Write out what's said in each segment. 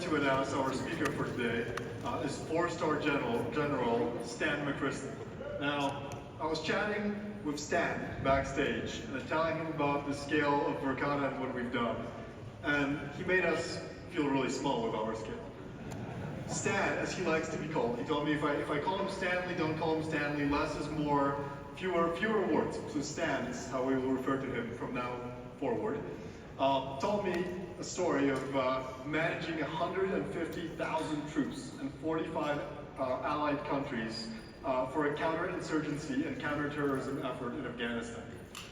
to announce our speaker for today is four-star General Stan McChrystal. Now, I was chatting with Stan backstage and telling him about the scale of Verkada and what we've done. And he made us feel really small with our scale. Stan, as he likes to be called, he told me if I call him Stanley, don't call him Stanley, less is more, fewer words. So Stan is how we will refer to him from now forward. Told me a story of managing 150,000 troops in 45 allied countries for a counterinsurgency and counterterrorism effort in Afghanistan.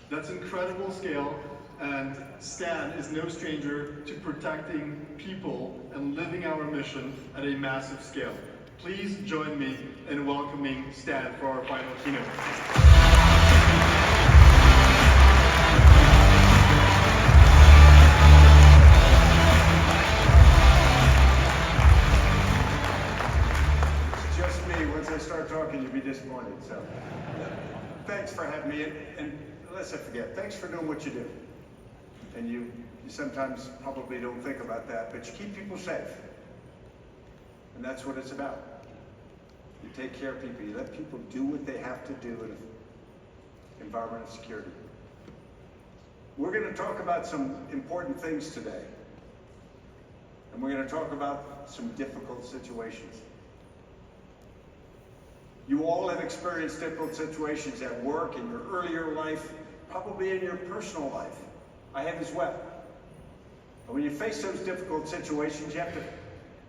That's incredible scale, and Stan is no stranger to protecting people and living our mission at a massive scale. Please join me in welcoming Stan for our final keynote. Once I start talking, you'll be disappointed. So, thanks for having me. And lest I forget, thanks for doing what you do. And you sometimes probably don't think about that, but you keep people safe. And that's what it's about. You take care of people. You let people do what they have to do in an environment of security. We're going to talk about some important things today. And we're going to talk about some difficult situations. You all have experienced difficult situations at work, in your earlier life, probably in your personal life. I have as well. And when you face those difficult situations, you have to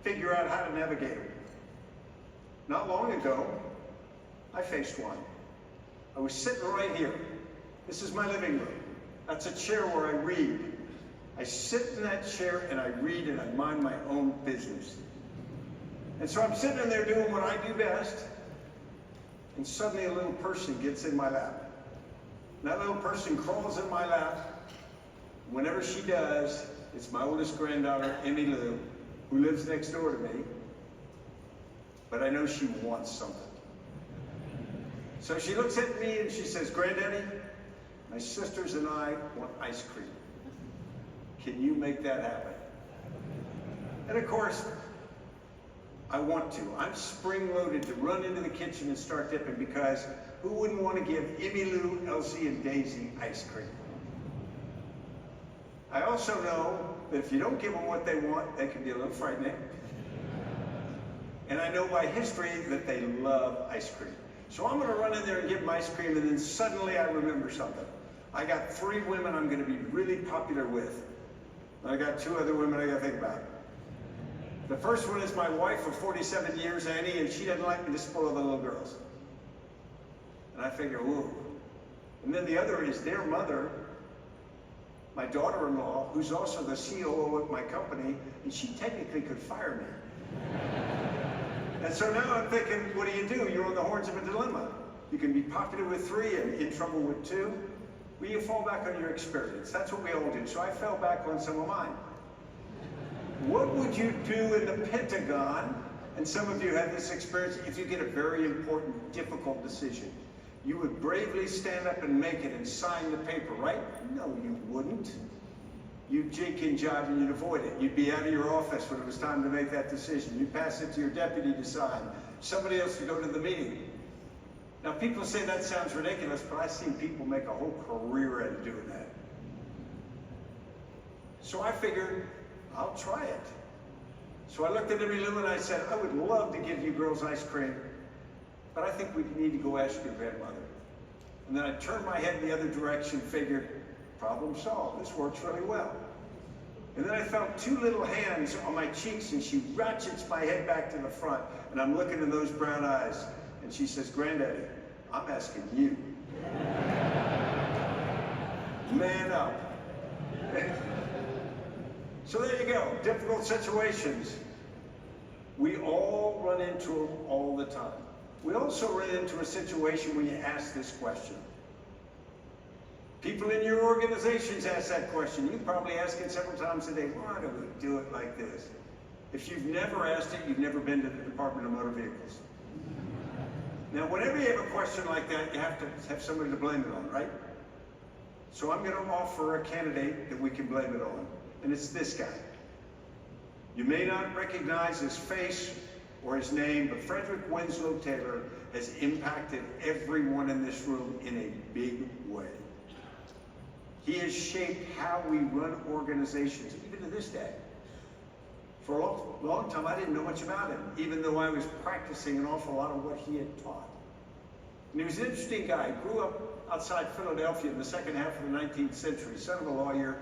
figure out how to navigate them. Not long ago, I faced one. I was sitting right here. This is my living room. That's a chair where I read. I sit in that chair and I read and I mind my own business. And so I'm sitting in there doing what I do best. And suddenly a little person gets in my lap. And that little person crawls in my lap. Whenever she does, it's my oldest granddaughter, Emmy Lou, who lives next door to me. But I know she wants something. So she looks at me and she says, "Granddaddy, my sisters and I want ice cream. Can you make that happen?" And of course, I want to. I'm spring-loaded to run into the kitchen and start dipping, because who wouldn't want to give Emmy Lou, Elsie, and Daisy ice cream? I also know that if you don't give them what they want, they can be a little frightening. And I know by history that they love ice cream. So I'm going to run in there and give them ice cream, and then suddenly I remember something. I got 3 women I'm going to be really popular with. And I got 2 other women I got to think about. The first one is my wife of 47 years, Annie, and she doesn't like me to spoil the little girls. And I figure, ooh. And then the other is their mother, my daughter-in-law, who's also the COO of my company, and she technically could fire me. And so now I'm thinking, what do? You're on the horns of a dilemma. You can be popular with 3 and in trouble with 2. Well, you fall back on your experience. That's what we all do. So I fell back on some of mine. What would you do in the Pentagon, and some of you have this experience, if you get a very important, difficult decision? You would bravely stand up and make it and sign the paper, right? No, you wouldn't. You'd jink and jive and you'd avoid it. You'd be out of your office when it was time to make that decision. You'd pass it to your deputy to sign. Somebody else would go to the meeting. Now, people say that sounds ridiculous, but I've seen people make a whole career out of doing that. So I figured, I'll try it. So I looked at Emmy Lou and I said, "I would love to give you girls ice cream, but I think we need to go ask your grandmother." And then I turned my head in the other direction, figured, problem solved. This works really well. And then I felt 2 little hands on my cheeks, and she ratchets my head back to the front, and I'm looking in those brown eyes, and she says, "Granddaddy, I'm asking you." Man up. So there you go, difficult situations. We all run into them all the time. We also run into a situation when you ask this question. People in your organizations ask that question. You probably ask it several times a day. Why do we do it like this? If you've never asked it, you've never been to the Department of Motor Vehicles. Now, whenever you have a question like that, you have to have somebody to blame it on, right? So I'm going to offer a candidate that we can blame it on, and it's this guy. You may not recognize his face or his name, but Frederick Winslow Taylor has impacted everyone in this room in a big way. He has shaped how we run organizations, even to this day. For a long time, I didn't know much about him, even though I was practicing an awful lot of what he had taught. And he was an interesting guy. He grew up outside Philadelphia in the second half of the 19th century, son of a lawyer,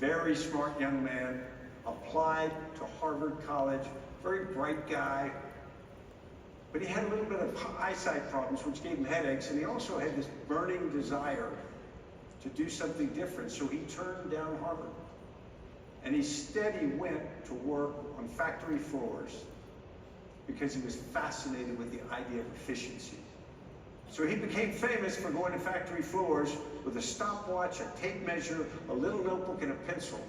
very smart young man, applied to Harvard College, very bright guy. But he had a little bit of eyesight problems, which gave him headaches, and he also had this burning desire to do something different, so he turned down Harvard. And instead he went to work on factory floors because he was fascinated with the idea of efficiency. So he became famous for going to factory floors with a stopwatch, a tape measure, a little notebook, and a pencil.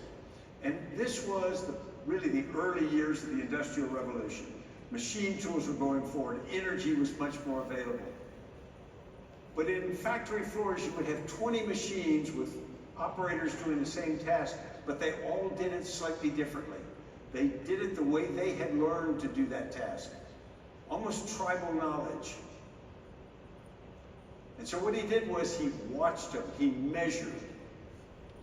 And this was really the early years of the Industrial Revolution. Machine tools were going forward. Energy was much more available. But in factory floors, you would have 20 machines with operators doing the same task, but they all did it slightly differently. They did it the way they had learned to do that task. Almost tribal knowledge. And so what he did was he watched them, he measured.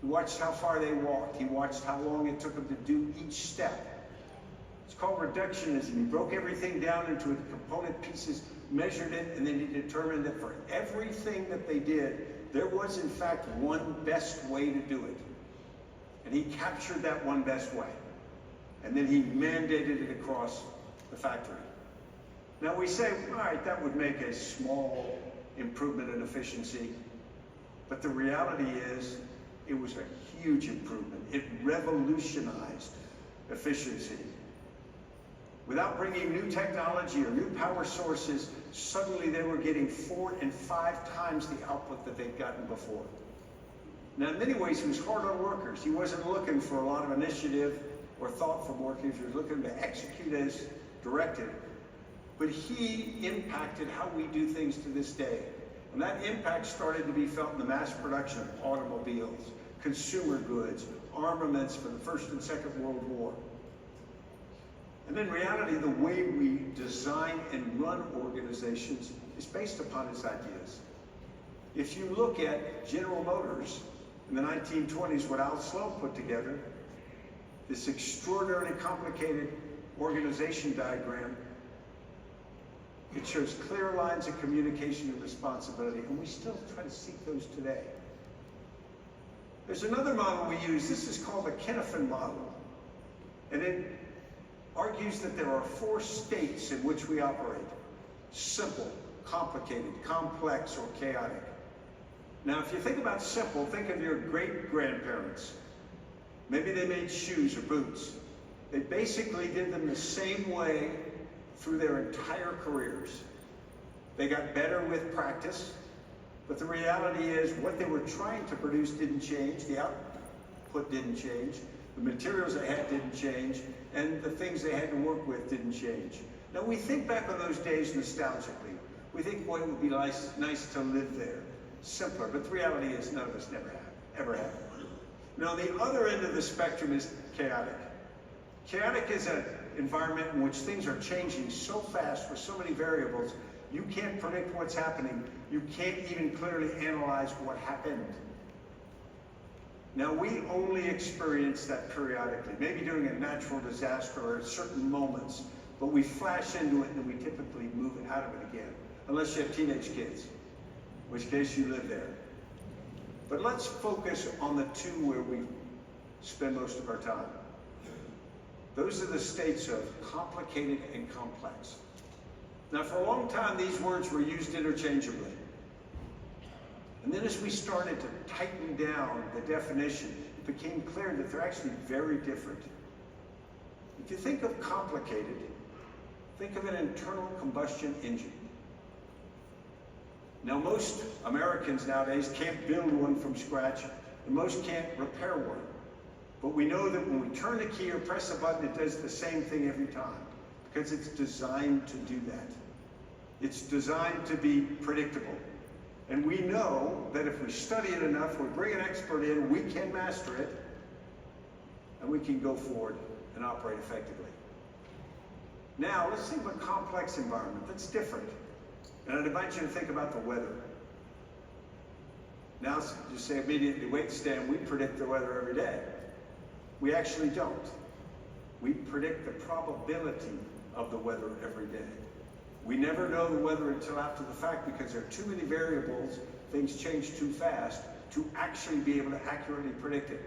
He watched how far they walked. He watched how long it took them to do each step. It's called reductionism. He broke everything down into component pieces, measured it, and then he determined that for everything that they did, there was in fact one best way to do it. And he captured that one best way. And then he mandated it across the factory. Now we say, all right, that would make a small improvement in efficiency. But the reality is, it was a huge improvement. It revolutionized efficiency. Without bringing new technology or new power sources, suddenly they were getting 4 and 5 times the output that they'd gotten before. Now, in many ways, he was hard on workers. He wasn't looking for a lot of initiative or thought from workers. He was looking to execute as directed. But he impacted how we do things to this day. And that impact started to be felt in the mass production of automobiles, consumer goods, armaments for the First and Second World War. And in reality, the way we design and run organizations is based upon his ideas. If you look at General Motors in the 1920s, what Al Sloan put together, this extraordinarily complicated organization diagram, it shows clear lines of communication and responsibility, and we still try to seek those today. There's another model we use. This is called the Kinefin model. And it argues that there are 4 states in which we operate: simple, complicated, complex, or chaotic. Now, if you think about simple, think of your great-grandparents. Maybe they made shoes or boots. They basically did them the same way through their entire careers. They got better with practice, but the reality is what they were trying to produce didn't change, the output didn't change, the materials they had didn't change, and the things they had to work with didn't change. Now we think back on those days nostalgically. We think, boy, it would be nice to live there. Simpler, but the reality is none of us ever have. Now the other end of the spectrum is chaotic. Chaotic is an environment in which things are changing so fast with so many variables, you can't predict what's happening. You can't even clearly analyze what happened. Now, we only experience that periodically, maybe during a natural disaster or at certain moments, but we flash into it and we typically move out of it again, unless you have teenage kids, in which case you live there. But let's focus on the 2 where we spend most of our time. Those are the states of complicated and complex. Now, for a long time, these words were used interchangeably. And then as we started to tighten down the definition, it became clear that they're actually very different. If you think of complicated, think of an internal combustion engine. Now, most Americans nowadays can't build one from scratch, and most can't repair one. But we know that when we turn the key or press a button, it does the same thing every time, because it's designed to do that. It's designed to be predictable. And we know that if we study it enough, we bring an expert in, we can master it, and we can go forward and operate effectively. Now, let's think of a complex environment that's different. And I'd invite you to think about the weather. Now, you say immediately, wait, Stan, we predict the weather every day. We actually don't. We predict the probability of the weather every day. We never know the weather until after the fact because there are too many variables, things change too fast to actually be able to accurately predict it.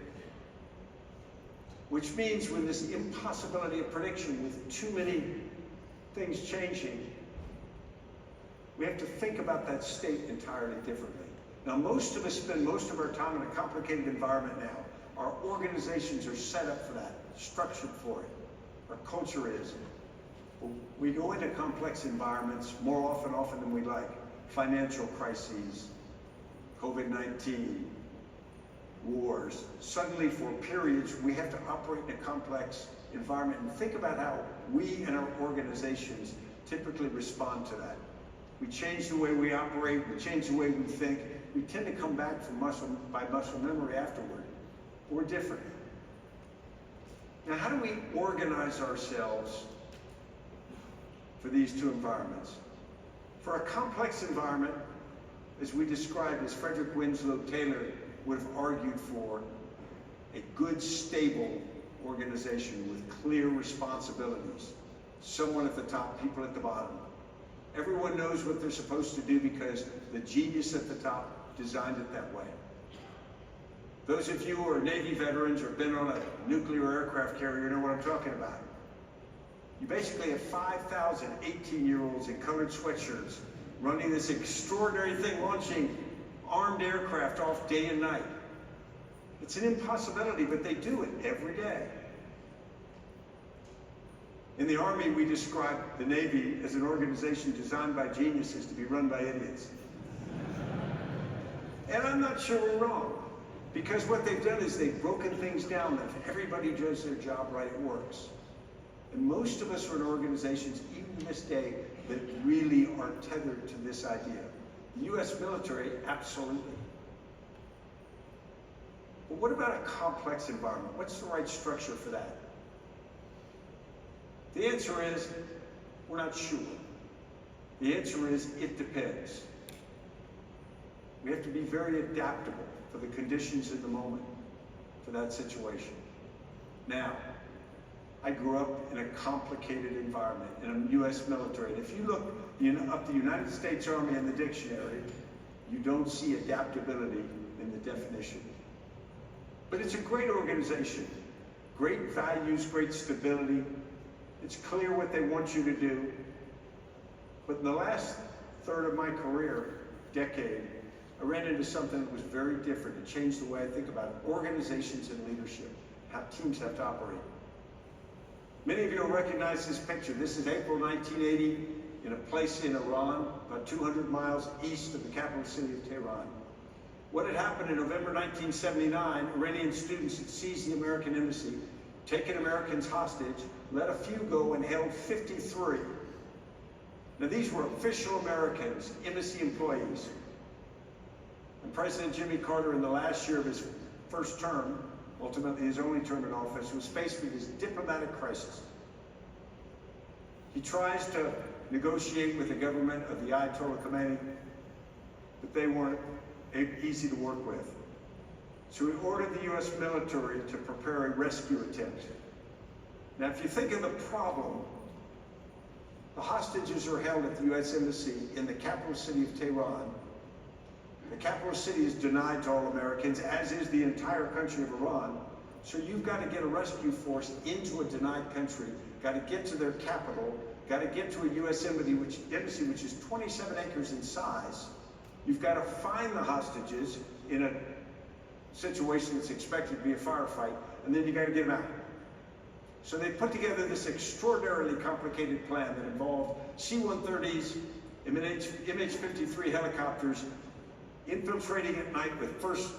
Which means with this impossibility of prediction, with too many things changing, we have to think about that state entirely differently. Now, most of us spend most of our time in a complicated environment now. Our organizations are set up for that, structured for it. Our culture is. We go into complex environments more often than we like. Financial crises, COVID-19, wars. Suddenly, for periods, we have to operate in a complex environment and think about how we and our organizations typically respond to that. We change the way we operate, we change the way we think. We tend to come back from muscle memory afterward. We're different. Now, how do we organize ourselves for these two environments? For a complex environment, as we described, as Frederick Winslow Taylor would have argued for, a good, stable organization with clear responsibilities. Someone at the top, people at the bottom. Everyone knows what they're supposed to do because the genius at the top designed it that way. Those of you who are Navy veterans or been on a nuclear aircraft carrier know what I'm talking about. You basically have 5,000 18-year-olds in colored sweatshirts running this extraordinary thing, launching armed aircraft off day and night. It's an impossibility, but they do it every day. In the Army, we describe the Navy as an organization designed by geniuses to be run by idiots. And I'm not sure we're wrong, because what they've done is they've broken things down that if everybody does their job right, it works. And most of us are in organizations, even this day, that really are tethered to this idea. The U.S. military, absolutely. But what about a complex environment? What's the right structure for that? The answer is, we're not sure. The answer is, it depends. We have to be very adaptable for the conditions in the moment, for that situation. Now, I grew up in a complicated environment, in a U.S. military. And if you look up the United States Army in the dictionary, you don't see adaptability in the definition. But it's a great organization, great values, great stability. It's clear what they want you to do. But in the last third of my career, decade, I ran into something that was very different. It changed the way I think about it. Organizations and leadership, how teams have to operate. Many of you will recognize this picture. This is April 1980 in a place in Iran, about 200 miles east of the capital city of Tehran. What had happened in November 1979, Iranian students had seized the American embassy, taken Americans hostage, let a few go, and held 53. Now these were official Americans, embassy employees. And President Jimmy Carter, in the last year of his first term, ultimately his only term in office, was faced with this diplomatic crisis. He tries to negotiate with the government of the Ayatollah Khomeini, but they weren't easy to work with. So he ordered the U.S. military to prepare a rescue attempt. Now, if you think of the problem, the hostages are held at the U.S. Embassy in the capital city of Tehran. The capital city is denied to all Americans, as is the entire country of Iran. So you've got to get a rescue force into a denied country, got to get to their capital, got to get to a U.S. embassy, which is 27 acres in size. You've got to find the hostages in a situation that's expected to be a firefight, and then you got to get them out. So they put together this extraordinarily complicated plan that involved C-130s, MH-53 helicopters, infiltrating at night with first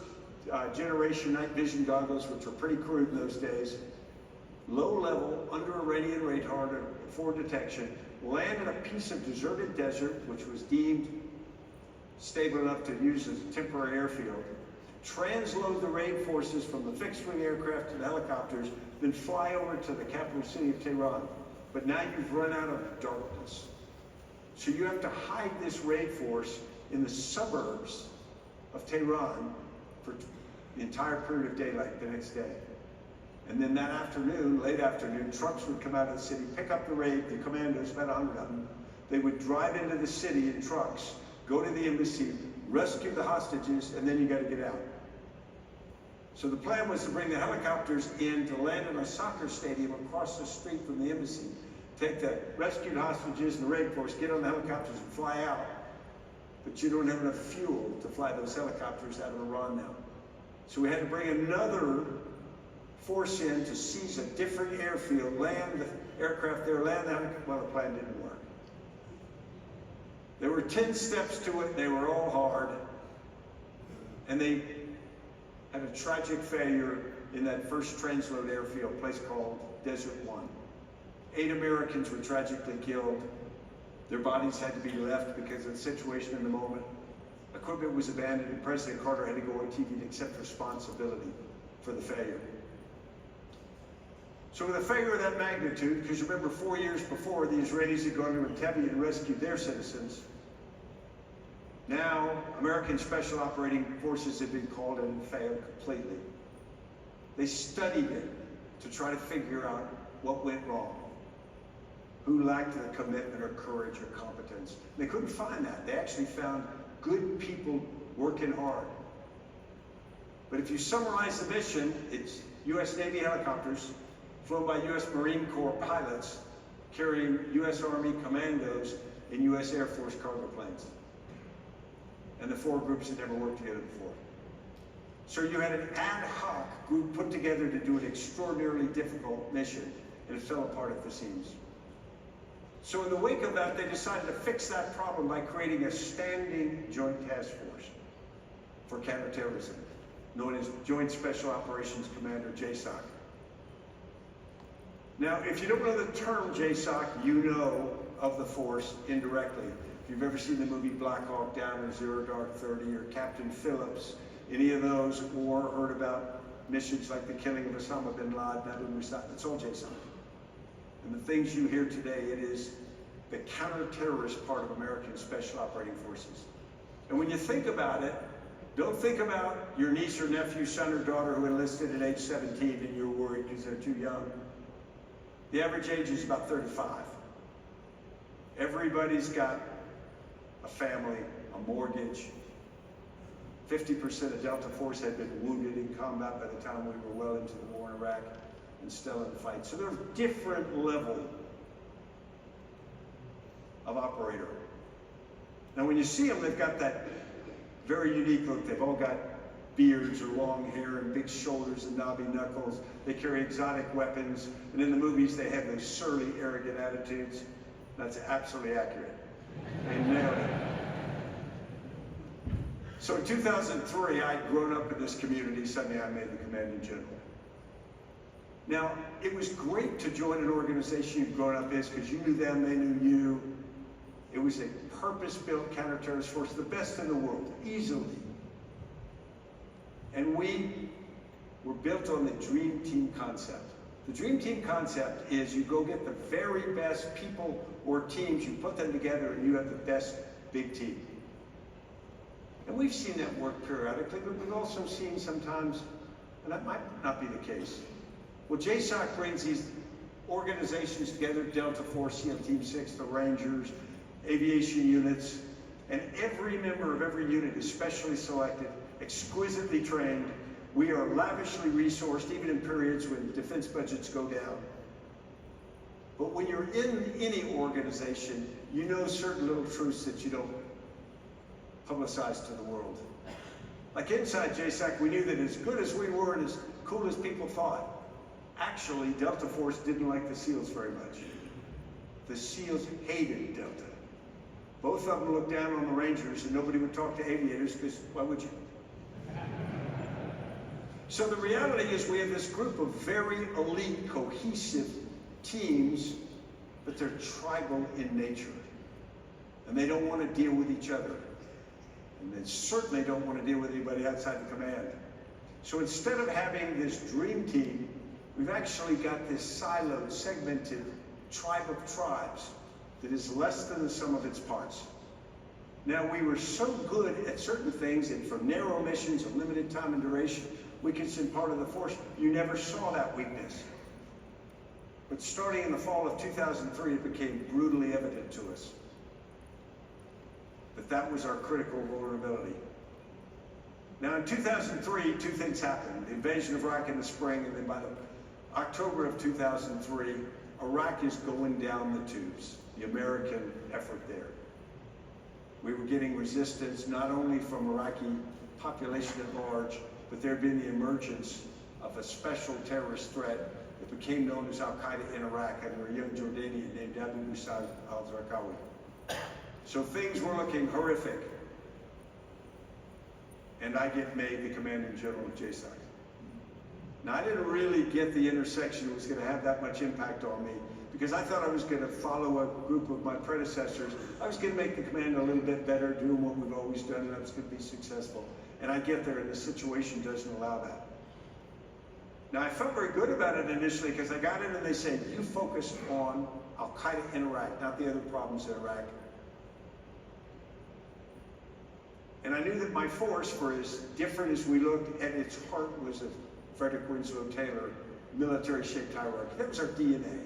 generation night vision goggles, which were pretty crude in those days, low level, under Iranian radar for detection, land in a piece of deserted desert, which was deemed stable enough to use as a temporary airfield, transload the raid forces from the fixed-wing aircraft to the helicopters, then fly over to the capital city of Tehran. But now you've run out of darkness. So you have to hide this raid force in the suburbs of Tehran for the entire period of daylight the next day. And then that afternoon, late afternoon, trucks would come out of the city, pick up the raid, the commandos, about 100 of them. They would drive into the city in trucks, go to the embassy, rescue the hostages, and then you got to get out. So the plan was to bring the helicopters in to land in a soccer stadium across the street from the embassy, take the rescued hostages and the raid force, get on the helicopters and fly out. But you don't have enough fuel to fly those helicopters out of Iran now. So we had to bring another force in to seize a different airfield, land the aircraft there, land the helicopter. Well, the plan didn't work. There were 10 steps to it. They were all hard. And they had a tragic failure in that first transload airfield, a place called Desert One. 8 Americans were tragically killed. Their bodies had to be left because of the situation in the moment. Equipment was abandoned, and President Carter had to go on TV and accept responsibility for the failure. So with a failure of that magnitude, because remember 4 years before, the Israelis had gone to Entebbe and rescued their citizens. Now, American Special Operating Forces had been called in and failed completely. They studied it to try to figure out what went wrong. Who lacked the commitment or courage or competence. They couldn't find that. They actually found good people working hard. But if you summarize the mission, it's U.S. Navy helicopters flown by U.S. Marine Corps pilots carrying U.S. Army commandos and U.S. Air Force cargo planes. And the 4 groups had never worked together before. So you had an ad hoc group put together to do an extraordinarily difficult mission, and it fell apart at the seams. So in the wake of that, they decided to fix that problem by creating a standing joint task force for counterterrorism, known as Joint Special Operations Commander, JSOC. Now, if you don't know the term JSOC, you know of the force indirectly. If you've ever seen the movie Black Hawk Down or Zero Dark 30 or Captain Phillips, any of those, or heard about missions like the killing of Osama bin Laden, Abu Musab, it's all JSOC. And the things you hear today, it is the counter-terrorist part of American Special Operating Forces. And when you think about it, don't think about your niece or nephew, son or daughter who enlisted at age 17 and you're worried because they're too young. The average age is about 35. Everybody's got a family, a mortgage. 50% of Delta Force had been wounded in combat by the time we were well into the war in Iraq and still in the fight. So they're a different level of operator. Now when you see them, they've got that very unique look. They've all got beards or long hair and big shoulders and knobby knuckles. They carry exotic weapons. And in the movies, they have those surly, arrogant attitudes. That's absolutely accurate. They nailed it. So in 2003, I'd grown up in this community. Suddenly, I made the commanding general. Now, it was great to join an organization you've grown up in because you knew them, they knew you. It was a purpose-built counter-terrorist force, the best in the world, easily. And we were built on the Dream Team concept. The Dream Team concept is you go get the very best people or teams, you put them together, and you have the best big team. And we've seen that work periodically, but we've also seen sometimes, and that might not be the case. Well, JSOC brings these organizations together, Delta Force, SEAL Team 6, the Rangers, aviation units, and every member of every unit is specially selected, exquisitely trained. We are lavishly resourced, even in periods when defense budgets go down. But when you're in any organization, you know certain little truths that you don't publicize to the world. Like inside JSOC, we knew that as good as we were and as cool as people thought, actually, Delta Force didn't like the SEALs very much. The SEALs hated Delta. Both of them looked down on the Rangers, and nobody would talk to aviators because why would you? So the reality is we have this group of very elite, cohesive teams, but they're tribal in nature. And they don't want to deal with each other. And they certainly don't want to deal with anybody outside the command. So instead of having this dream team, we've actually got this siloed, segmented tribe of tribes that is less than the sum of its parts. Now, we were so good at certain things, and for narrow missions of limited time and duration, we could send part of the force. You never saw that weakness. But starting in the fall of 2003, it became brutally evident to us that that was our critical vulnerability. Now, in 2003, two things happened. The invasion of Iraq in the spring, and then by the October of 2003, Iraq is going down the tubes, the American effort there. We were getting resistance not only from Iraqi population at large, but there had been the emergence of a special terrorist threat that became known as Al-Qaeda in Iraq under a young Jordanian named Abu Musab al-Zarqawi. So things were looking horrific. And I get made the Commanding General of JSOC. Now, I didn't really get the intersection was going to have that much impact on me, because I thought I was going to follow a group of my predecessors. I was going to make the command a little bit better, doing what we've always done, and I was going to be successful. And I get there, and the situation doesn't allow that. Now, I felt very good about it initially, because I got in and they said, you focus on Al-Qaeda in Iraq, not the other problems in Iraq. And I knew that my force, for as different as we looked, at its heart was a Frederick Winslow Taylor military-shaped hierarchy. That was our DNA.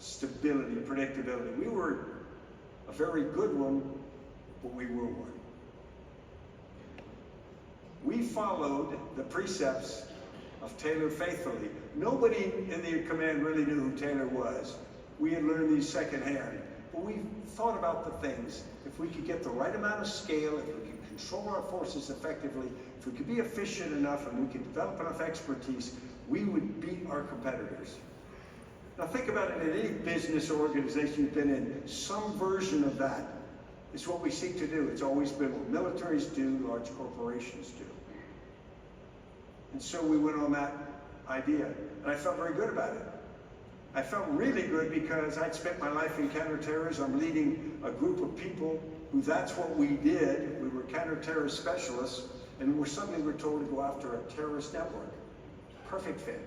Stability, predictability. We were a very good one, but we were one. We followed the precepts of Taylor faithfully. Nobody in the command really knew who Taylor was. We had learned these secondhand. But we thought about the things. If we could get the right amount of scale, if we could control our forces effectively, if we could be efficient enough and we could develop enough expertise, we would beat our competitors. Now think about it, in any business or organization you've been in, some version of that is what we seek to do. It's always been what militaries do, large corporations do. And so we went on that idea, and I felt very good about it. I felt really good because I'd spent my life in counterterrorism. I'm leading a group of people who that's what we did. We were counterterrorist specialists, and suddenly we're told to go after a terrorist network. Perfect fit.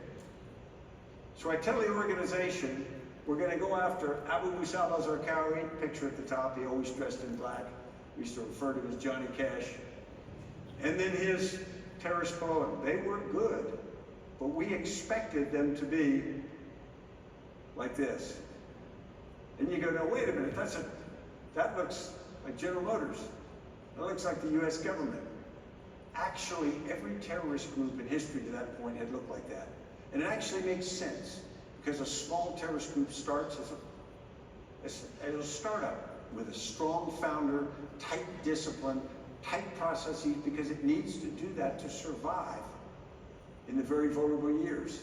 So I tell the organization, we're going to go after Abu Musab al-Zarqawi, picture at the top, he always dressed in black. We used to refer to him as Johnny Cash. And then his terrorists below him. They were good, but we expected them to be like this. And you go, no, wait a minute, that looks like General Motors. That looks like the US government. Actually, every terrorist group in history to that point had looked like that. And it actually makes sense, because a small terrorist group starts as a startup with a strong founder, tight discipline, tight processes, because it needs to do that to survive in the very vulnerable years.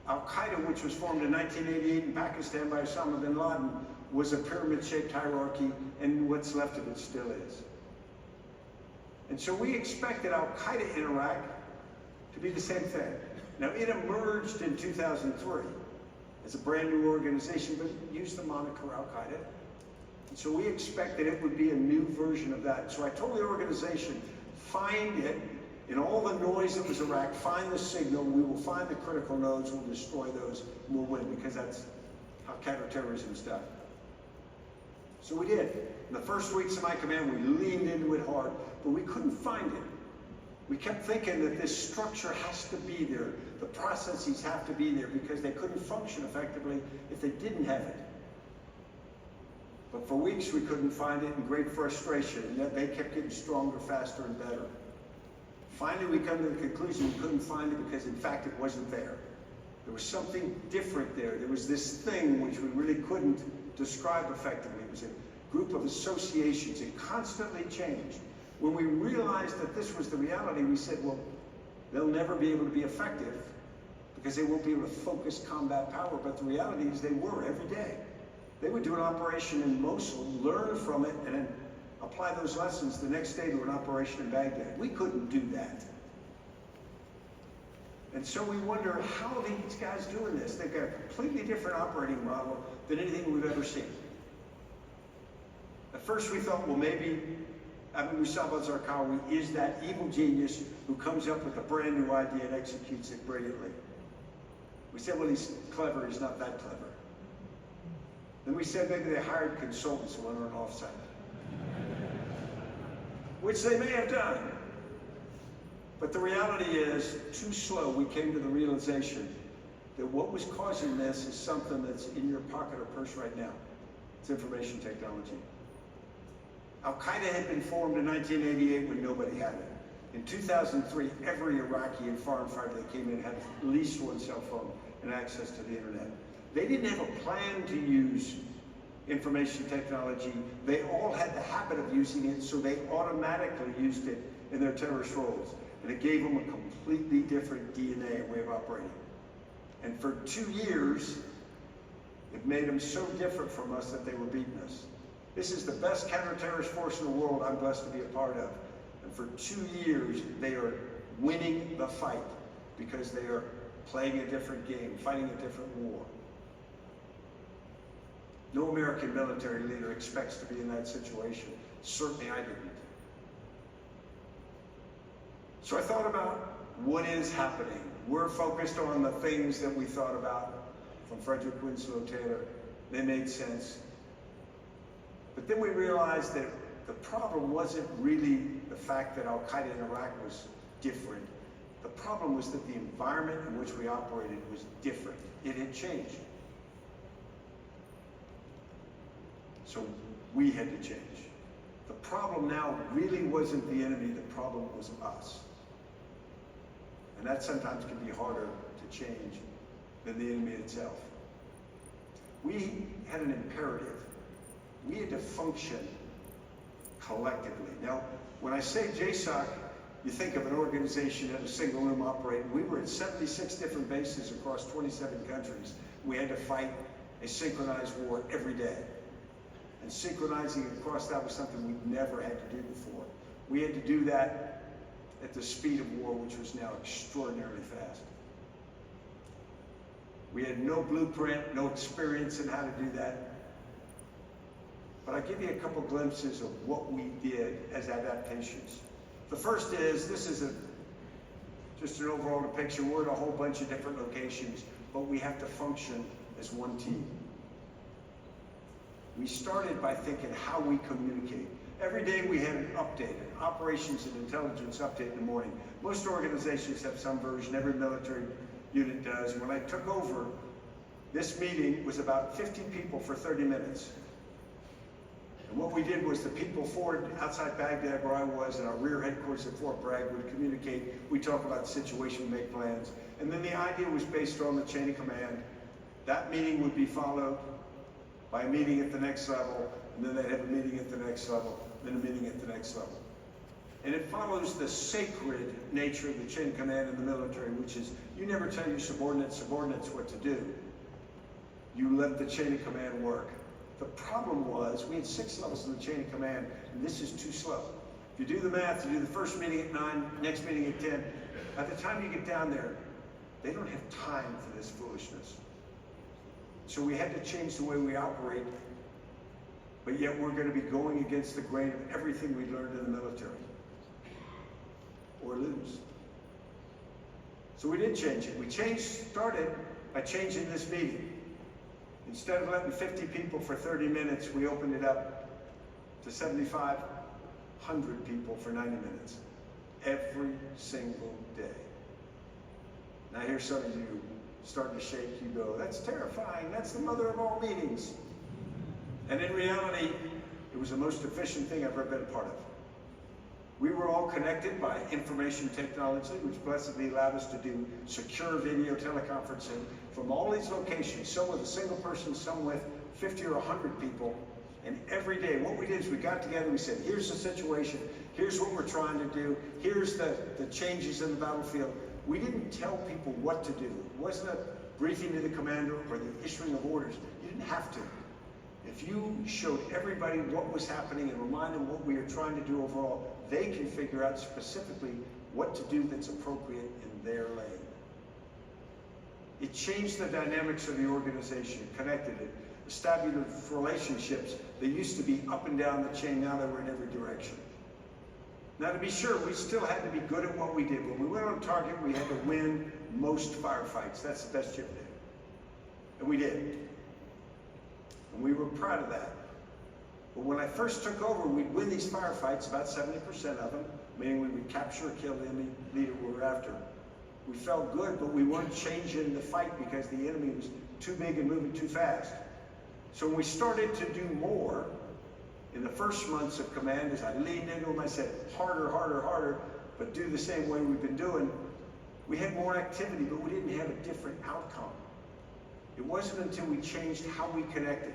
Al-Qaeda, which was formed in 1988 in Pakistan by Osama bin Laden, was a pyramid-shaped hierarchy, and what's left of it still is. And so we expected Al-Qaeda in Iraq to be the same thing. Now, it emerged in 2003 as a brand new organization, but it used the moniker Al-Qaeda. And so we expected it would be a new version of that. So I told the organization, find it in all the noise that was Iraq, find the signal, we will find the critical nodes, we'll destroy those, and we'll win, because that's how counterterrorism is done. So we did. In the first weeks of my command, we leaned into it hard, but we couldn't find it. We kept thinking that this structure has to be there, the processes have to be there, because they couldn't function effectively if they didn't have it. But for weeks we couldn't find it, in great frustration, and yet they kept getting stronger, faster, and better. Finally, we come to the conclusion we couldn't find it because, in fact, it wasn't there. There was something different there. There was this thing which we really couldn't describe effectively. It was a group of associations. It constantly changed. When we realized that this was the reality, we said, well, they'll never be able to be effective because they won't be able to focus combat power. But the reality is they were every day. They would do an operation in Mosul, learn from it, and then apply those lessons the next day to an operation in Baghdad. We couldn't do that. And so we wonder, how are these guys doing this? They've got a completely different operating model than anything we've ever seen. At first we thought, well, maybe Abu Musab al-Zarqawi is that evil genius who comes up with a brand new idea and executes it brilliantly. We said, well, he's clever, he's not that clever. Then we said maybe they hired consultants who went on an offsite, which they may have done. But the reality is, too slow, we came to the realization that what was causing this is something that's in your pocket or purse right now. It's information technology. Al-Qaeda had been formed in 1988 when nobody had it. In 2003, every Iraqi and foreign fighter that came in had at least one cell phone and access to the internet. They didn't have a plan to use information technology. They all had the habit of using it, so they automatically used it in their terrorist roles. And it gave them a completely different DNA and way of operating. And for 2 years, it made them so different from us that they were beating us. This is the best counterterrorist force in the world I'm blessed to be a part of. And for 2 years, they are winning the fight because they are playing a different game, fighting a different war. No American military leader expects to be in that situation. Certainly I didn't. So I thought about what is happening. We're focused on the things that we thought about from Frederick Winslow Taylor. They made sense. But then we realized that the problem wasn't really the fact that Al-Qaeda in Iraq was different. The problem was that the environment in which we operated was different. It had changed. So we had to change. The problem now really wasn't the enemy, the problem was us. And that sometimes can be harder to change than the enemy itself. We had an imperative. We had to function collectively. Now, when I say JSOC, you think of an organization in a single room operating. We were at 76 different bases across 27 countries. We had to fight a synchronized war every day. And synchronizing across that was something we'd never had to do before. We had to do that at the speed of war, which was now extraordinarily fast. We had no blueprint, no experience in how to do that. But I'll give you a couple glimpses of what we did as adaptations. The first is, this is just an overall depiction. We're at a whole bunch of different locations, but we have to function as one team. We started by thinking how we communicate. Every day we had an update, an operations and intelligence update in the morning. Most organizations have some version, every military unit does. When I took over, this meeting was about 50 people for 30 minutes. And what we did was the people forward outside Baghdad where I was and our rear headquarters at Fort Bragg would communicate. We talk about the situation, make plans. And then the idea was based on the chain of command. That meeting would be followed by a meeting at the next level, and then they'd have a meeting at the next level, then a meeting at the next level. And it follows the sacred nature of the chain of command in the military, which is you never tell your subordinates what to do. You let the chain of command work. The problem was we had 6 levels in the chain of command, and this is too slow. If you do the math, you do the first meeting at 9, next meeting at 10. By the time you get down there, they don't have time for this foolishness. So we had to change the way we operate, but yet we're going to be going against the grain of everything we learned in the military, or lose. So we did change it. We started by changing this meeting. Instead of letting 50 people for 30 minutes, we opened it up to 7,500 people for 90 minutes, every single day. Now here's some of you starting to shake. You go, that's terrifying. That's the mother of all meetings. And in reality, it was the most efficient thing I've ever been a part of. We were all connected by information technology, which blessedly allowed us to do secure video teleconferencing from all these locations, some with a single person, some with 50 or 100 people. And every day, what we did is we got together, we said, here's the situation, here's what we're trying to do, here's the changes in the battlefield. We didn't tell people what to do. It wasn't a briefing to the commander or the issuing of orders. You didn't have to. If you showed everybody what was happening and reminded them what we are trying to do overall, they can figure out specifically what to do that's appropriate in their lane. It changed the dynamics of the organization, connected it, established relationships. They used to be up and down the chain, now they were in every direction. Now, to be sure, we still had to be good at what we did. When we went on target, we had to win most firefights. That's the best you could do. And we did. And we were proud of that. But when I first took over, we'd win these firefights, about 70% of them, meaning we would capture or kill the enemy leader we were after. We felt good, but we weren't changing the fight because the enemy was too big and moving too fast. So when we started to do more, in the first months of command, as I leaned into them, I said, harder, harder, harder, but do the same way we've been doing. We had more activity, but we didn't have a different outcome. It wasn't until we changed how we connected,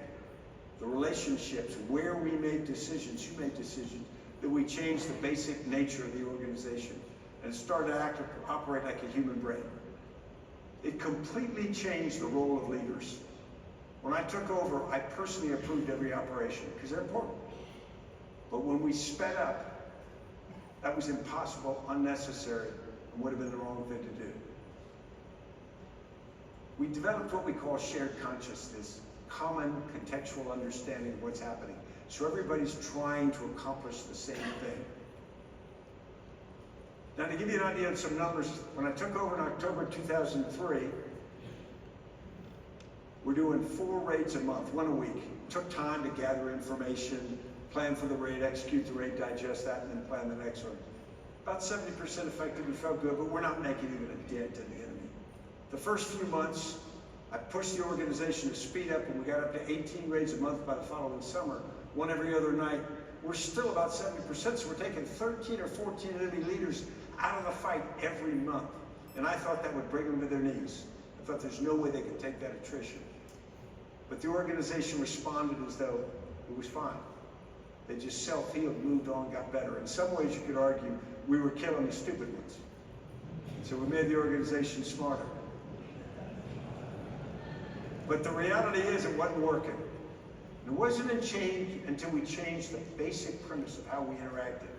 the relationships, where we made decisions, who made decisions, that we changed the basic nature of the organization and started to operate like a human brain. It completely changed the role of leaders. When I took over, I personally approved every operation because they're important. But when we sped up, that was impossible, unnecessary, and would have been the wrong thing to do. We developed what we call shared consciousness, common contextual understanding of what's happening. So everybody's trying to accomplish the same thing. Now, to give you an idea of some numbers, when I took over in October 2003, we're doing 4 raids a month, 1 a week. It took time to gather information, plan for the raid, execute the raid, digest that, and then plan the next one. About 70% effective, we felt good, but we're not making even a dent in the enemy. The first few months, I pushed the organization to speed up, and we got up to 18 raids a month by the following summer, 1 every other night. We're still about 70%, so we're taking 13 or 14 enemy leaders out of the fight every month. And I thought that would bring them to their knees. I thought there's no way they could take that attrition. But the organization responded as though it was fine. They just self-healed, moved on, got better. In some ways, you could argue we were killing the stupid ones. So we made the organization smarter. But the reality is it wasn't working. It wasn't a change until we changed the basic premise of how we interacted.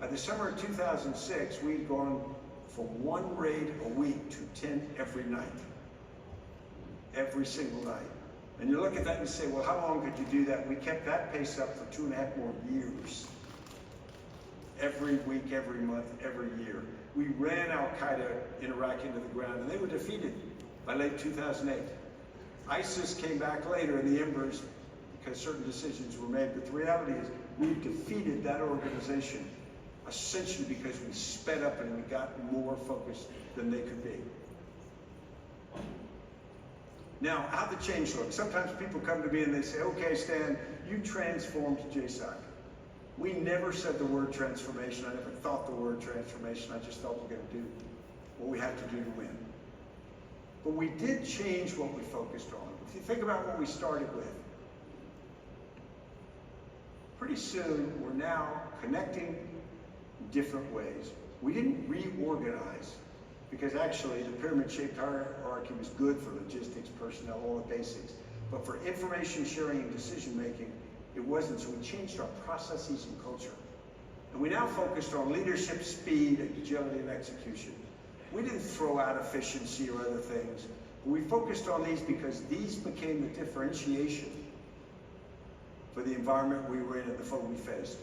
By the summer of 2006, we'd gone from 1 raid a week to 10 every night. Every single night. And you look at that and say, well, how long could you do that? We kept that pace up for 2.5 more years. Every week, every month, every year. We ran Al-Qaeda in Iraq into the ground, and they were defeated by late 2008. ISIS came back later in the embers because certain decisions were made, but the reality is we defeated that organization essentially because we sped up and we got more focused than they could be. Now, how'd the change look? Sometimes people come to me and they say, okay, Stan, you transformed JSOC. We never said the word transformation. I never thought the word transformation. I just thought we're going to do what we have to do to win. But we did change what we focused on. If you think about what we started with, pretty soon we're now connecting in different ways. We didn't reorganize because actually the pyramid-shaped hierarchy was good for logistics, personnel, all the basics. But for information sharing and decision making, it wasn't. So we changed our processes and culture. And we now focused on leadership, speed, agility, and execution. We didn't throw out efficiency or other things. We focused on these because these became the differentiation for the environment we were in and the foe we faced.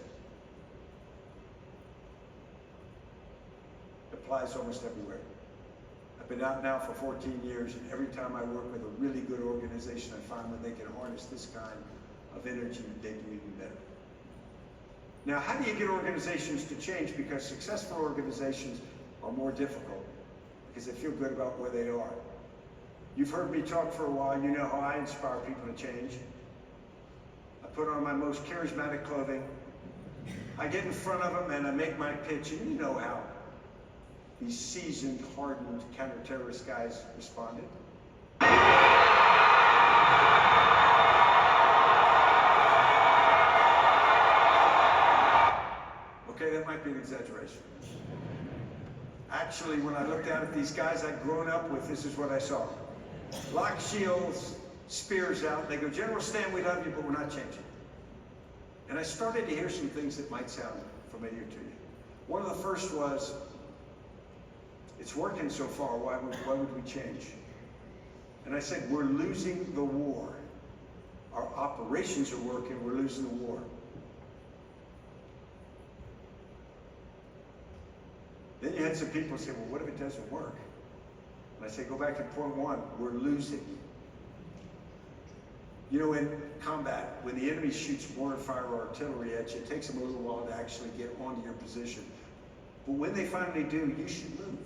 It applies almost everywhere. I've been out now for 14 years, and every time I work with a really good organization, I find when they can harness this kind of energy, they do even better. Now, how do you get organizations to change? Because successful organizations are more difficult because they feel good about where they are. You've heard me talk for a while. You know how I inspire people to change. I put on my most charismatic clothing. I get in front of them and I make my pitch, and you know how these seasoned, hardened counter-terrorist guys responded. Okay, that might be an exaggeration. Actually, when I looked out at these guys I'd grown up with, this is what I saw. Lock shields, spears out. They go, General Stan, we love you, but we're not changing. And I started to hear some things that might sound familiar to you. One of the first was, it's working so far, why would we change? And I said, we're losing the war. Our operations are working, we're losing the war. Then you had some people say, well, what if it doesn't work? And I say, go back to point one, we're losing. You know, in combat, when the enemy shoots mortar fire or artillery at you, it takes them a little while to actually get onto your position. But when they finally do, you should move.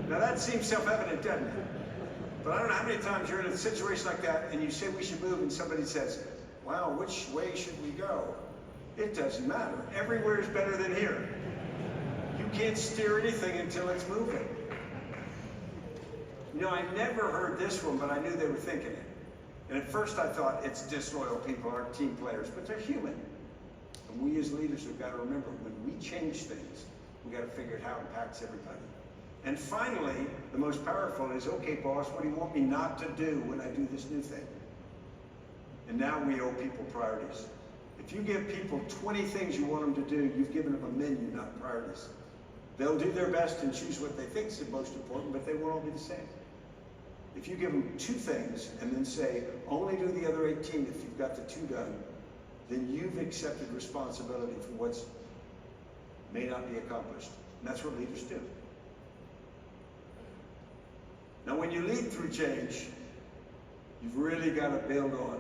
Now that seems self-evident, doesn't it? But I don't know how many times you're in a situation like that and you say we should move and somebody says, wow, which way should we go? It doesn't matter. Everywhere is better than here. You can't steer anything until it's moving. You know, I never heard this one, but I knew they were thinking it. And at first I thought it's disloyal people aren't team players, but they're human. And we as leaders have got to remember, when we change things, we got to figure out how it impacts everybody. And finally, the most powerful is, okay, boss, what do you want me not to do when I do this new thing? And now we owe people priorities. If you give people 20 things you want them to do, you've given them a menu, not priorities. They'll do their best and choose what they think is the most important, but they won't all be the same. If you give them 2 things and then say, only do the other 18 if you've got the 2 done, then you've accepted responsibility for what's may not be accomplished. And that's what leaders do. Now, when you lead through change, you've really got to build on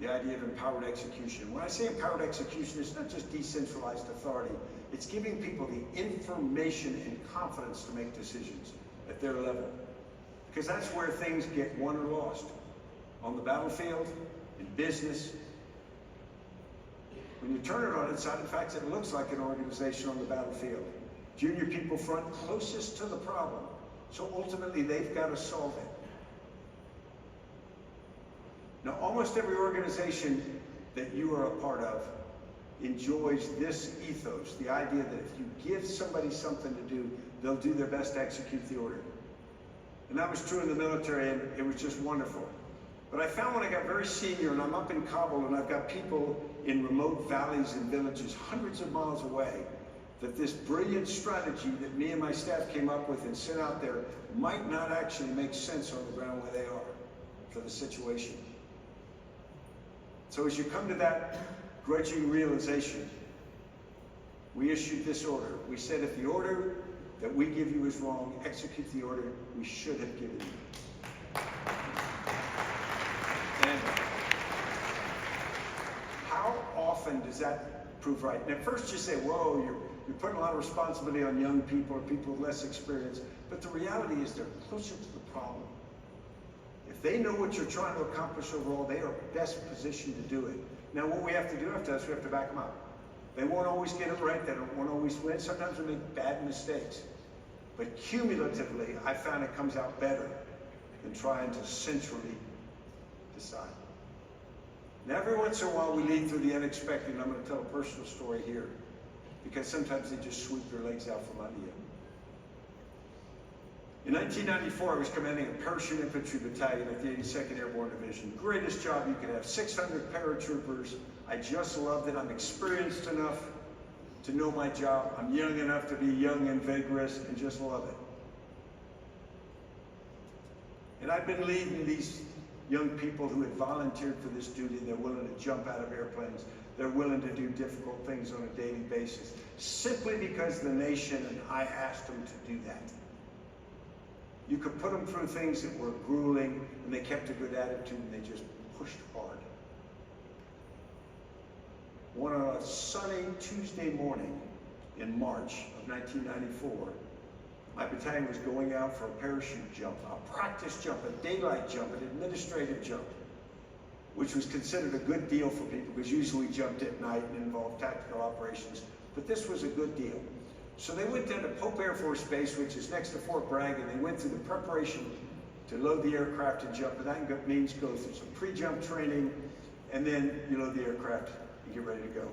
the idea of empowered execution. When I say empowered execution, it's not just decentralized authority. It's giving people the information and confidence to make decisions at their level. Because that's where things get won or lost. On the battlefield, in business. When you turn it on its side, in fact, it looks like an organization on the battlefield. Junior people front closest to the problem. So ultimately, they've got to solve it. Now, almost every organization that you are a part of enjoys this ethos, the idea that if you give somebody something to do, they'll do their best to execute the order. And that was true in the military, and it was just wonderful. But I found when I got very senior, and I'm up in Kabul, and I've got people in remote valleys and villages hundreds of miles away, that this brilliant strategy that me and my staff came up with and sent out there might not actually make sense on the ground where they are for the situation. So as you come to that grudging realization, we issued this order. We said, if the order that we give you is wrong, execute the order we should have given you. And how often does that prove right? And at first you say, whoa, you're putting a lot of responsibility on young people or people with less experience. But the reality is they're closer to the problem. If they know what you're trying to accomplish overall, they are best positioned to do it. Now, what we have to do after that is we have to back them up. They won't always get it right. They won't always win. Sometimes we make bad mistakes. But cumulatively, I found it comes out better than trying to centrally decide. Now, every once in a while, we lead through the unexpected, and I'm going to tell a personal story here, because sometimes they just sweep their legs out from under you. In 1994, I was commanding a parachute infantry battalion at the 82nd Airborne Division. Greatest job you could have, 600 paratroopers. I just loved it. I'm experienced enough to know my job. I'm young enough to be young and vigorous and just love it. And I've been leading these young people who had volunteered for this duty. They're willing to jump out of airplanes. They're willing to do difficult things on a daily basis, simply because the nation and I asked them to do that. You could put them through things that were grueling, and they kept a good attitude, and they just pushed hard. On a sunny Tuesday morning in March of 1994, my battalion was going out for a parachute jump, a practice jump, a daylight jump, an administrative jump, which was considered a good deal for people, because usually we jumped at night and involved tactical operations. But this was a good deal. So they went down to Pope Air Force Base, which is next to Fort Bragg, and they went through the preparation to load the aircraft and jump. And that means go through some pre-jump training, and then you load the aircraft and get ready to go.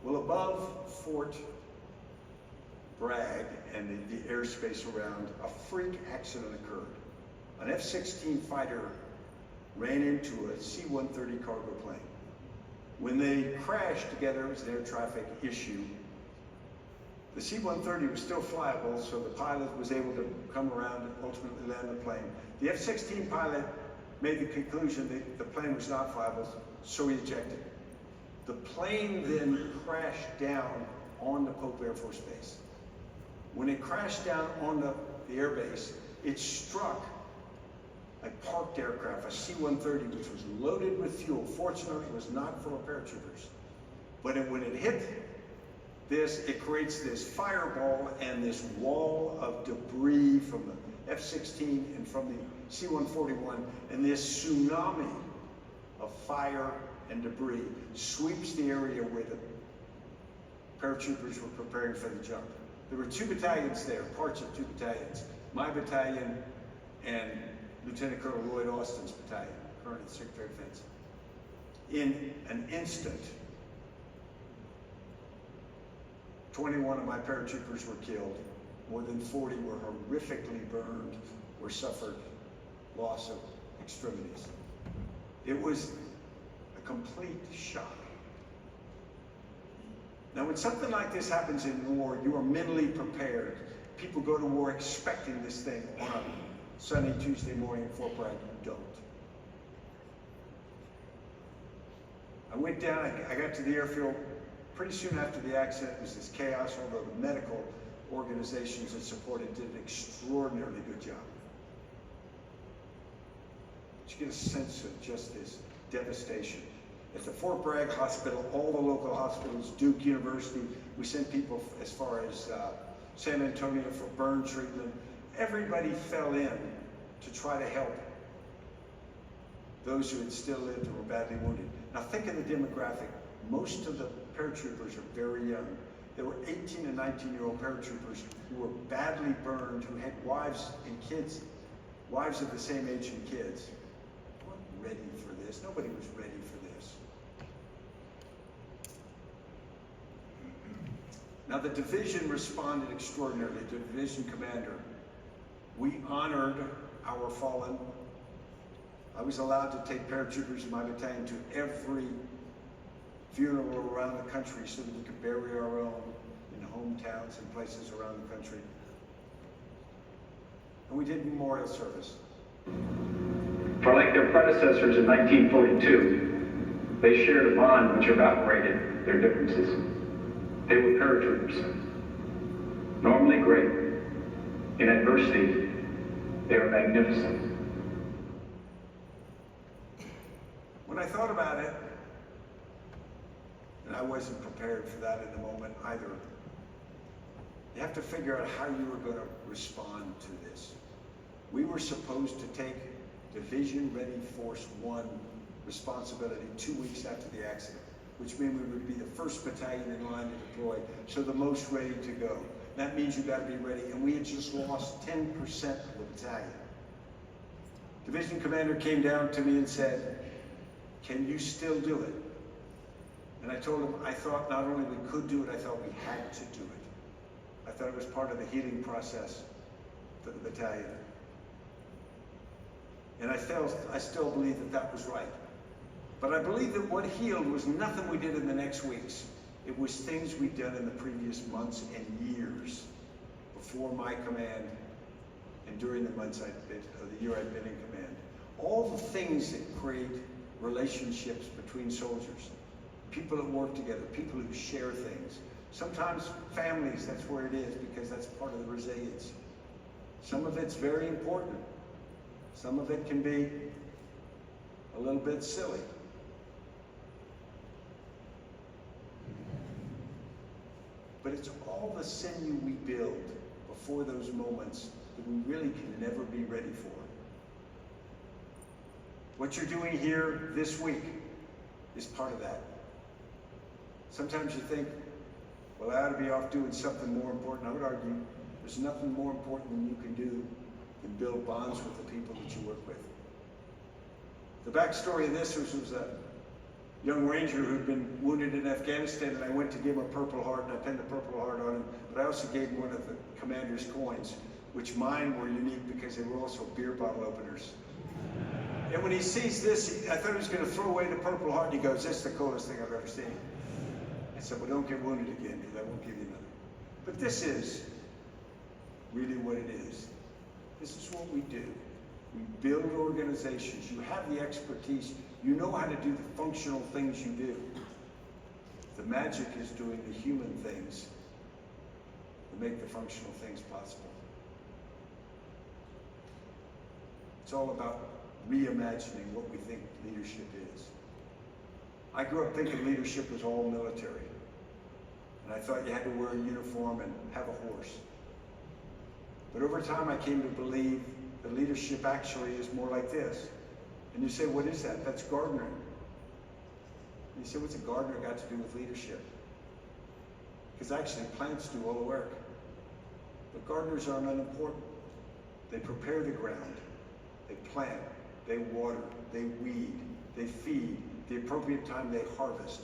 Well, above Fort Bragg and the airspace around, a freak accident occurred. An F-16 fighter ran into a C-130 cargo plane. When they crashed together, it was an air traffic issue. The C-130 was still flyable, so the pilot was able to come around and ultimately land the plane. The F-16 pilot made the conclusion that the plane was not flyable, so he ejected. The plane then crashed down on the Pope Air Force Base. When it crashed down on the air base, it struck a parked aircraft, a C-130, which was loaded with fuel. Fortunately, it was not full of paratroopers. But when it hit this, it creates this fireball and this wall of debris from the F-16 and from the C-141, and this tsunami of fire and debris sweeps the area where the paratroopers were preparing for the jump. There were 2 battalions there, parts of 2 battalions. My battalion and Lieutenant Colonel Lloyd Austin's battalion, current Secretary of Defense. In an instant, 21 of my paratroopers were killed. More than 40 were horrifically burned or suffered loss of extremities. It was a complete shock. Now, when something like this happens in war, you are mentally prepared. People go to war expecting this thing on a sunny Tuesday morning in Fort Bragg. You don't. I went down, I got to the airfield pretty soon after the accident. It was this chaos, although the medical organizations that supported did an extraordinarily good job. But you get a sense of just this devastation. At the Fort Bragg Hospital, all the local hospitals, Duke University, we sent people as far as San Antonio for burn treatment. Everybody fell in to try to help those who had still lived or were badly wounded. Now think of the demographic. Most of the paratroopers are very young. There were 18 and 19-year-old paratroopers who were badly burned, who had wives and kids, wives of the same age and kids. They weren't ready for this. Nobody was ready for this. Now the division responded extraordinarily. The division commander, we honored our fallen. I was allowed to take paratroopers in my battalion to every funeral around the country so that we could bury our own in hometowns and places around the country. And we did memorial service. For like their predecessors in 1942, they shared a bond which evaporated their differences. They were paratroopers, normally great. In adversity, they are magnificent. When I thought about it, and I wasn't prepared for that in the moment either, you have to figure out how you were going to respond to this. We were supposed to take Division Ready Force 1 responsibility 2 weeks after the accident, which meant we would be the first battalion in line to deploy, so the most ready to go. That means you got to be ready, and we had just lost 10% of the battalion. Division commander came down to me and said, "Can you still do it?" And I told him I thought not only we could do it, I thought we had to do it. I thought it was part of the healing process for the battalion. And I still believe that that was right. But I believe that what healed was nothing we did in the next weeks. It was things we'd done in the previous months and years before my command and during the months of the year I'd been in command. All the things that create relationships between soldiers, people that work together, people who share things. Sometimes families, that's where it is, because that's part of the resilience. Some of it's very important. Some of it can be a little bit silly. But it's all the sinew we build before those moments that we really can never be ready for. What you're doing here this week is part of that. Sometimes you think, well, I ought to be off doing something more important. I would argue there's nothing more important than you can do than build bonds with the people that you work with. The backstory of this was a young ranger who'd been wounded in Afghanistan, and I went to give him a Purple Heart, and I pinned a Purple Heart on him, but I also gave him one of the commander's coins, which mine were unique because they were also beer bottle openers. And when he sees this, I thought he was going to throw away the Purple Heart, and he goes, "This is the coolest thing I've ever seen." I said, "Well, don't get wounded again, because I won't give you another." But this is really what it is. This is what we do. We build organizations. You have the expertise. You know how to do the functional things you do. The magic is doing the human things that make the functional things possible. It's all about reimagining what we think leadership is. I grew up thinking leadership was all military. And I thought you had to wear a uniform and have a horse. But over time I came to believe that leadership actually is more like this. And you say, what is that? That's gardening. And you say, what's a gardener got to do with leadership? Because actually plants do all the work. But gardeners are unimportant. They prepare the ground. They plant. They water. They weed. They feed. The appropriate time they harvest.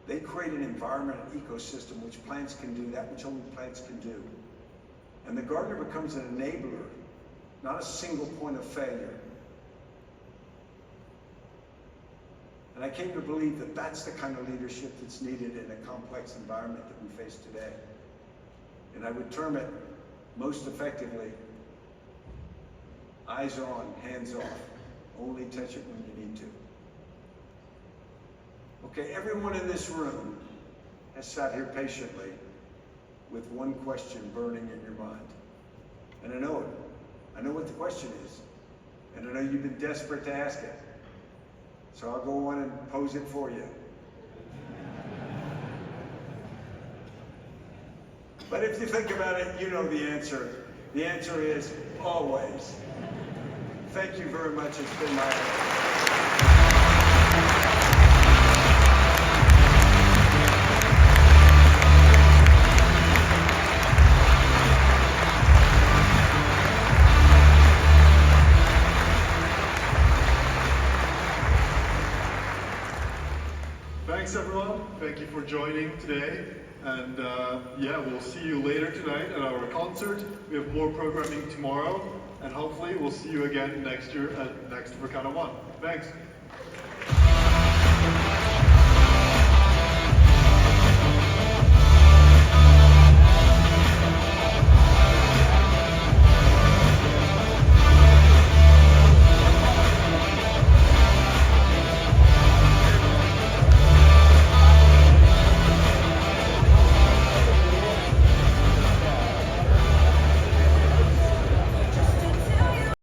They create an environment, an ecosystem, which plants can do that which only plants can do. And the gardener becomes an enabler, not a single point of failure. And I came to believe that that's the kind of leadership that's needed in a complex environment that we face today. And I would term it most effectively, eyes on, hands off. Only touch it when you need to. Okay, everyone in this room has sat here patiently with one question burning in your mind. And I know it. I know what the question is. And I know you've been desperate to ask it. So I'll go on and pose it for you. But if you think about it, you know the answer. The answer is always. Thank you very much. It's been my honor. Thanks everyone. Thank you for joining today. And yeah, we'll see you later tonight at our concert. We have more programming tomorrow. And hopefully we'll see you again next year at next Verkada One. Thanks.